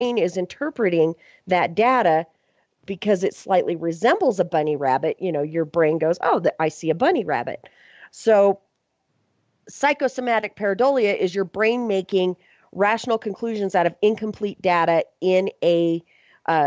is interpreting that data because it slightly resembles a bunny rabbit. Your brain goes, oh, I see a bunny rabbit. So psychosomatic pareidolia is your brain making rational conclusions out of incomplete data in a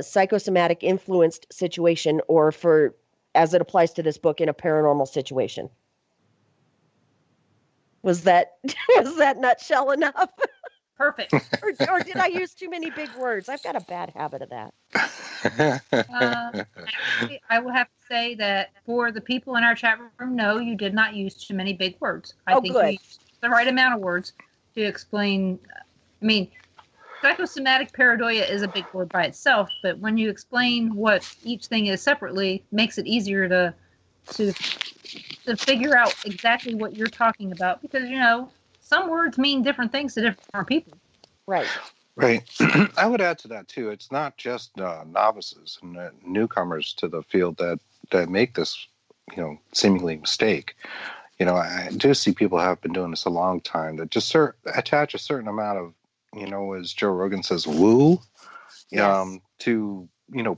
psychosomatic influenced situation, or for, as it applies to this book, in a paranormal situation. Was that nutshell enough? Perfect. or did I use too many big words? I've got a bad habit of that. Actually, I will have to say that for the people in our chat room, no, you did not use too many big words. I think good. you used the right amount of words to explain. I mean, psychosomatic pareidolia is a big word by itself, but when you explain what each thing is separately, makes it easier to figure out exactly what you're talking about, because some words mean different things to different people. Right. Right. I would add to that too. It's not just novices and newcomers to the field that make this, seemingly mistake. I do see people have been doing this a long time that just attach a certain amount of, as Joe Rogan says, woo, Yes. to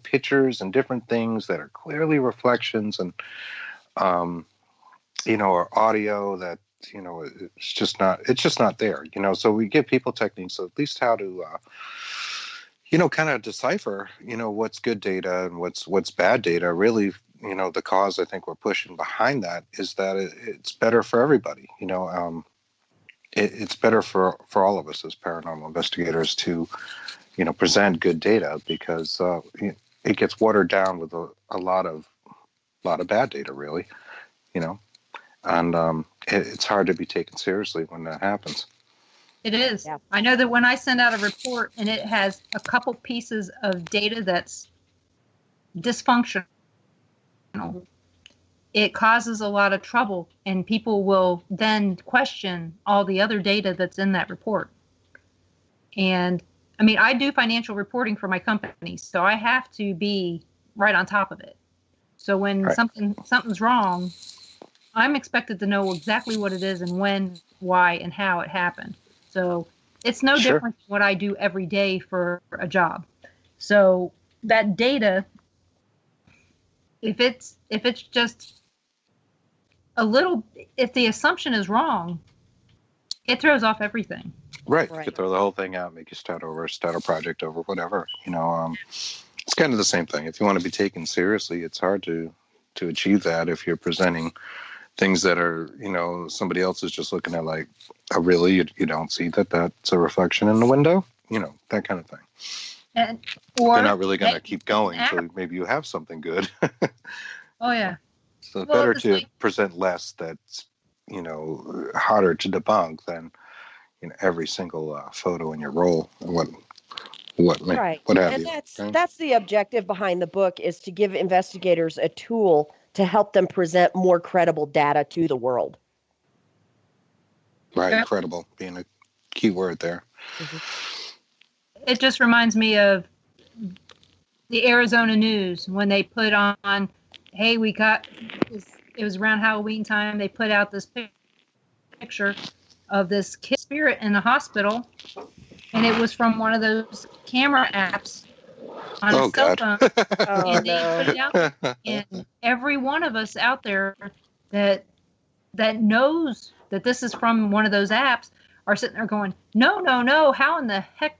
pictures and different things that are clearly reflections and or audio that it's just not there. So we give people techniques of at least how to kind of decipher what's good data and what's bad data. Really, the cause I think we're pushing behind that is that it's better for everybody. It's better for all of us as paranormal investigators to present good data, because it gets watered down with a lot of bad data, really. And it's hard to be taken seriously when that happens. It is. Yeah. I know that when I send out a report and it has a couple pieces of data that's dysfunctional, it causes a lot of trouble, and people will then question all the other data that's in that report. And I mean, I do financial reporting for my company, so I have to be right on top of it. So when something's wrong, I'm expected to know exactly what it is and when, why, and how it happened. So it's no different than what I do every day for a job. So that data, if it's just a little, if the assumption is wrong, it throws off everything. Right. You could throw the whole thing out, make you start a project over, whatever. It's kind of the same thing. If you want to be taken seriously, it's hard to achieve that if you're presenting things that are, somebody else is just looking at like, oh, really? You don't see that's a reflection in the window? That kind of thing. Or they're not really going to keep going until maybe you have something good. Oh, yeah. So it's better to present less that's, harder to debunk than, every single photo in your roll. What have and you. That's the objective behind the book, is to give investigators a tool to help them present more credible data to the world. Right, yep. Credible being a key word there. Mm-hmm. It just reminds me of the Arizona News when they put on, hey, we got this, it was around Halloween time, they put out this picture of this kid spirit in the hospital, and it was from one of those camera apps on a cell phone. And they put it out there. And every one of us out there that knows that this is from one of those apps are sitting there going, no, how in the heck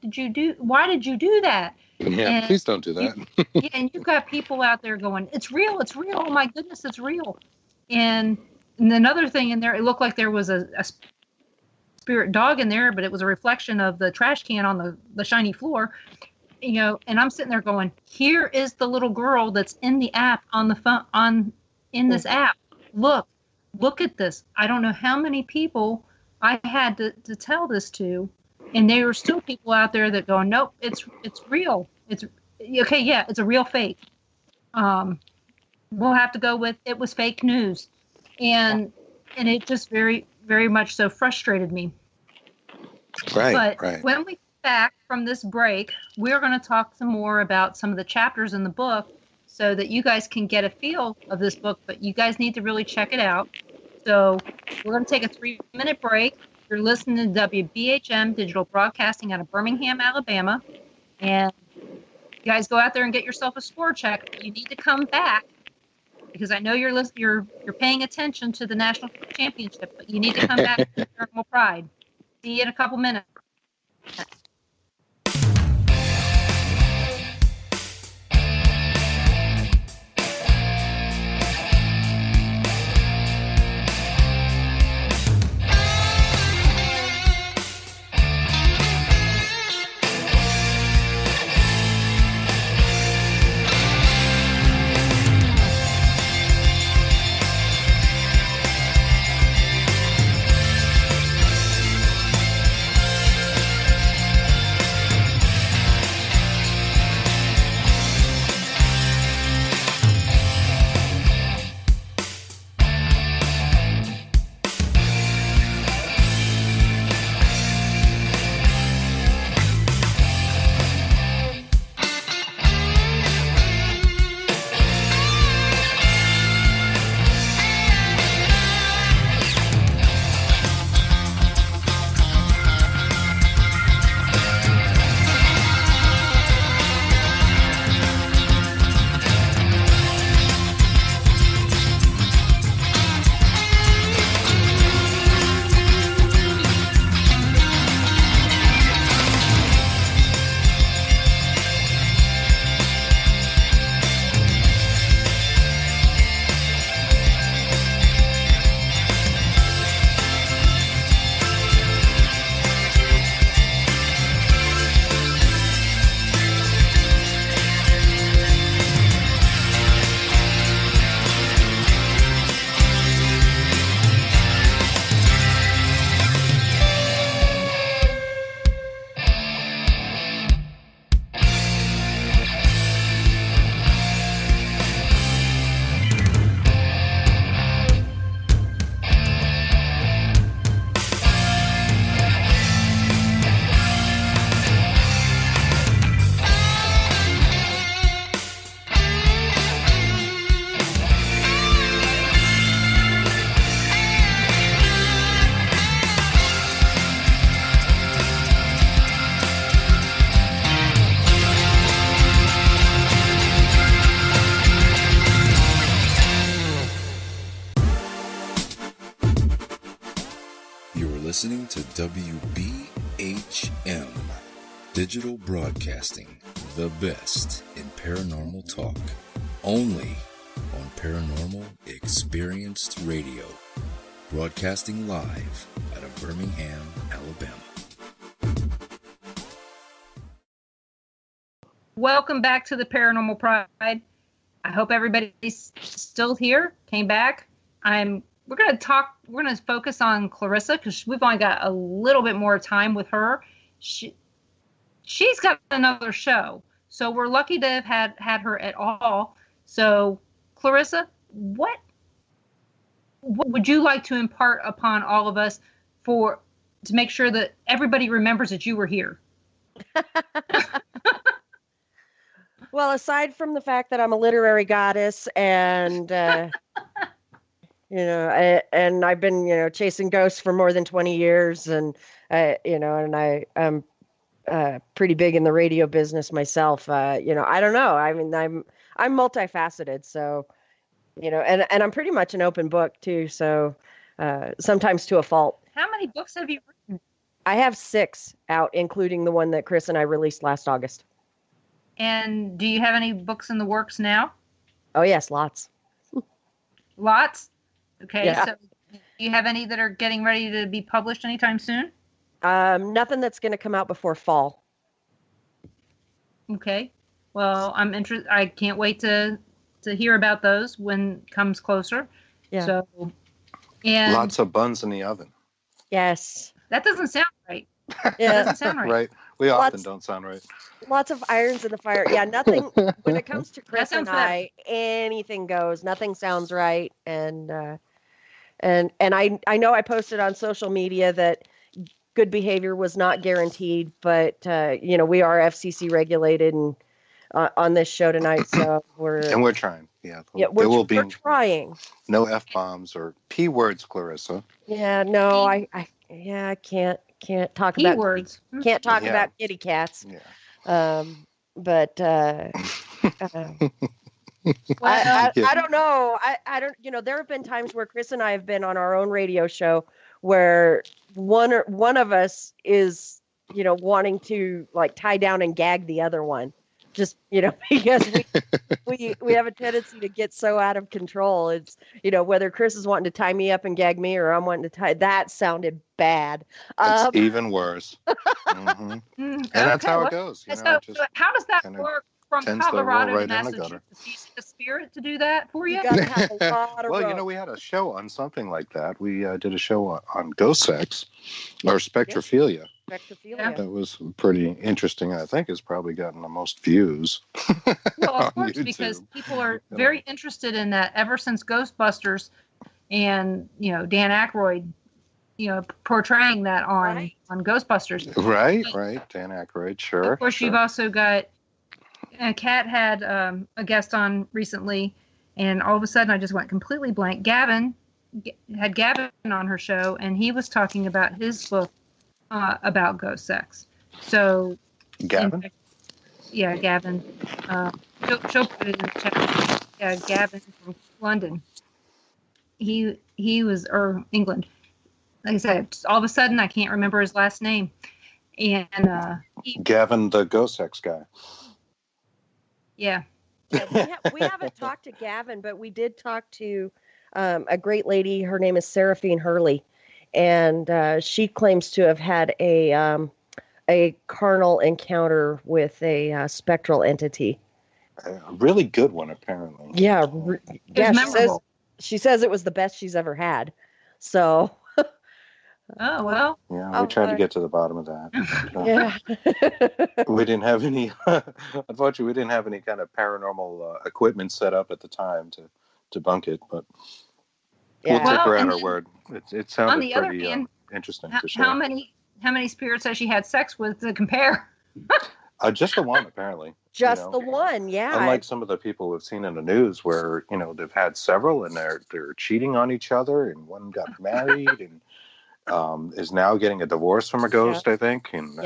why did you do that? Yeah, please don't do that. And you've got people out there going, it's real, oh my goodness, it's real. And another thing in there, it looked like there was a spirit dog in there, but it was a reflection of the trash can on the shiny floor. And I'm sitting there going, here is the little girl that's in the app on the phone, in this app. Look at this. I don't know how many people I had to tell this to, and there were still people out there that go, nope, it's real. It's okay. Yeah, it's a real fake. We'll have to go with it was fake news, and it just very, very much so frustrated me. Right. But when we back from this break, we're going to talk some more about some of the chapters in the book so that you guys can get a feel of this book, but you guys need to really check it out. So we're going to take a 3-minute break. You're listening to WBHM Digital Broadcasting out of Birmingham, Alabama. And you guys go out there and get yourself a score check. You need to come back because I know you're paying attention to the national championship, but you need to come back to Paranormal Pride. See you in a couple minutes. Listening to WBHM Digital Broadcasting, the best in paranormal talk, only on Paranormal Experienced Radio, broadcasting live out of Birmingham, Alabama. Welcome back to the Paranormal Pride. I hope everybody's still here, came back. We're going to focus on Clarissa because we've only got a little bit more time with her. She's got another show, so we're lucky to have had her at all. So, Clarissa, what would you like to impart upon all of us to make sure that everybody remembers that you were here? Well, aside from the fact that I'm a literary goddess and and I've been, chasing ghosts for more than 20 years, and I'm pretty big in the radio business myself. I don't know. I mean, I'm multifaceted, so, and I'm pretty much an open book too. So, sometimes to a fault. How many books have you written? I have 6 out, including the one that Chris and I released last August. And do you have any books in the works now? Oh yes, lots. Lots? Okay, yeah. So do you have any that are getting ready to be published anytime soon? Nothing that's going to come out before fall. Okay. Well, I'm interested. I can't wait to hear about those when it comes closer. Yeah. So, and lots of buns in the oven. Yes. That doesn't sound right. Yeah. That doesn't sound right. Right. We often don't sound right. Lots of irons in the fire. Yeah, nothing, when it comes to Chris and I, anything goes. Nothing sounds right. And I know I posted on social media that good behavior was not guaranteed, but, we are FCC regulated and on this show tonight. So we're trying. Yeah. We're trying. No F-bombs or P words, Clarissa. Yeah, no, I can't talk about words. Can't talk about kitty cats. Yeah. But Well, I don't know. I don't, there have been times where Chris and I have been on our own radio show where one of us is, wanting to like tie down and gag the other one. Just, because we have a tendency to get so out of control. It's, whether Chris is wanting to tie me up and gag me or I'm wanting to tie, that sounded bad. It's even worse. And that's how it goes. So how does that work from tends to roll Colorado right to in the Massachusetts? gutter. Do you see the spirit to do that for you? You gotta have a lot of Well, rope. we had a show on something like that. We did a show on ghost sex or spectrophilia. Spectrophilia. That was pretty interesting. I think it's probably gotten the most views. Well, on of course, YouTube. because people are very interested in that ever since Ghostbusters, and Dan Aykroyd, portraying that on Ghostbusters. Right. Dan Aykroyd, sure. Of course, you've also got Kat had a guest on recently, and all of a sudden I just went completely blank. Gavin had Gavin on her show, and he was talking about his book about ghost sex. So Gavin? Yeah, Gavin. She'll put it in the chat. Yeah, Gavin from London. He was, or England. Like I said, all of a sudden I can't remember his last name. And Gavin, the ghost sex guy. Yeah. We haven't talked to Gavin, but we did talk to a great lady. Her name is Seraphine Hurley, and she claims to have had a carnal encounter with a spectral entity. A really good one, apparently. Yeah, she says it was the best she's ever had. So. Oh, well. Yeah, we tried to get to the bottom of that. Yeah. We didn't have any, unfortunately, we didn't have any kind of paranormal equipment set up at the time to debunk it, but we'll take her at her word. It sounded pretty interesting for sure. How many spirits has she had sex with to compare? Just the one, apparently. Just the one, yeah. Unlike some of the people we've seen in the news where, they've had several and they're cheating on each other, and one got married and is now getting a divorce from a ghost, I think. And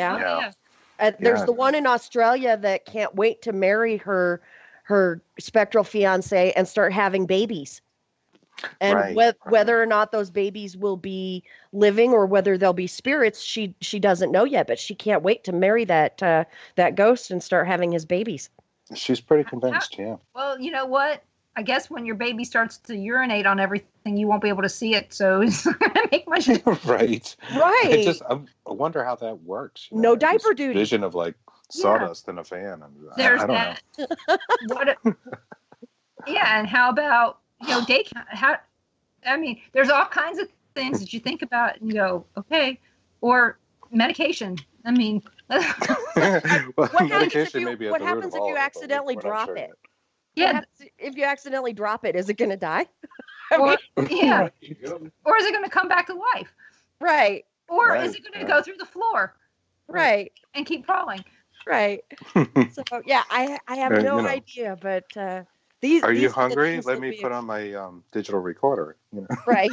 there's the one in Australia that can't wait to marry her spectral fiance and start having babies. And whether or not those babies will be living or whether they'll be spirits, she doesn't know yet. But she can't wait to marry that ghost and start having his babies. She's pretty convinced, yeah. Well, you know what? I guess when your baby starts to urinate on everything, you won't be able to see it, so it's not going to make much sense. Right. I wonder how that works. No diaper duty. Vision of like sawdust in a fan. There's I don't know. And how about daycare? There's all kinds of things that you think about and you go, okay, or medication. What happens if you accidentally drop it? Yeah. If you accidentally drop it, is it going to die? Or is it going to come back to life? Right. Or is it going to go through the floor? Right. And keep falling? Right. So, yeah, I have no idea, but these. Are these you are hungry? Let me put on my digital recorder. Right.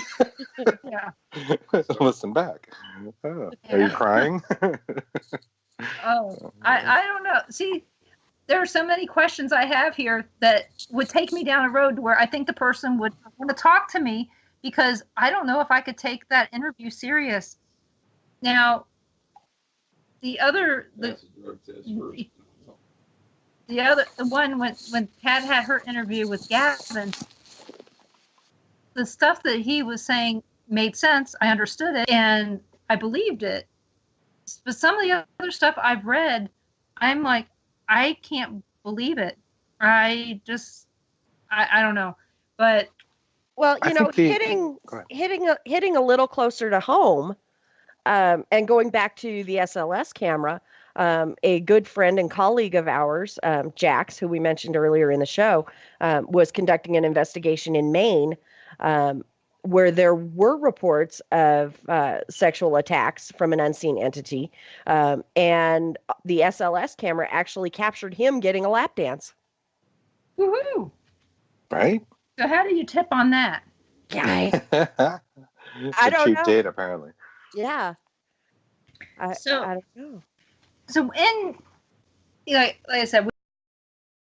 Yeah. Listen back. Oh, are you crying? I don't know. See, there are so many questions I have here that would take me down a road where I think the person would want to talk to me because I don't know if I could take that interview serious. Now, the one when Kat had her interview with Gavin, the stuff that he was saying made sense. I understood it and I believed it. But some of the other stuff I've read, I'm like, I can't believe it. I don't know. But well, hitting a little closer to home, and going back to the SLS camera, a good friend and colleague of ours, Jax, who we mentioned earlier in the show, was conducting an investigation in Maine, where there were reports of sexual attacks from an unseen entity, and the SLS camera actually captured him getting a lap dance. Woohoo! Right? So how do you tip on that? Yeah, I don't know. Cheap date, apparently. Yeah. I don't know. So like I said,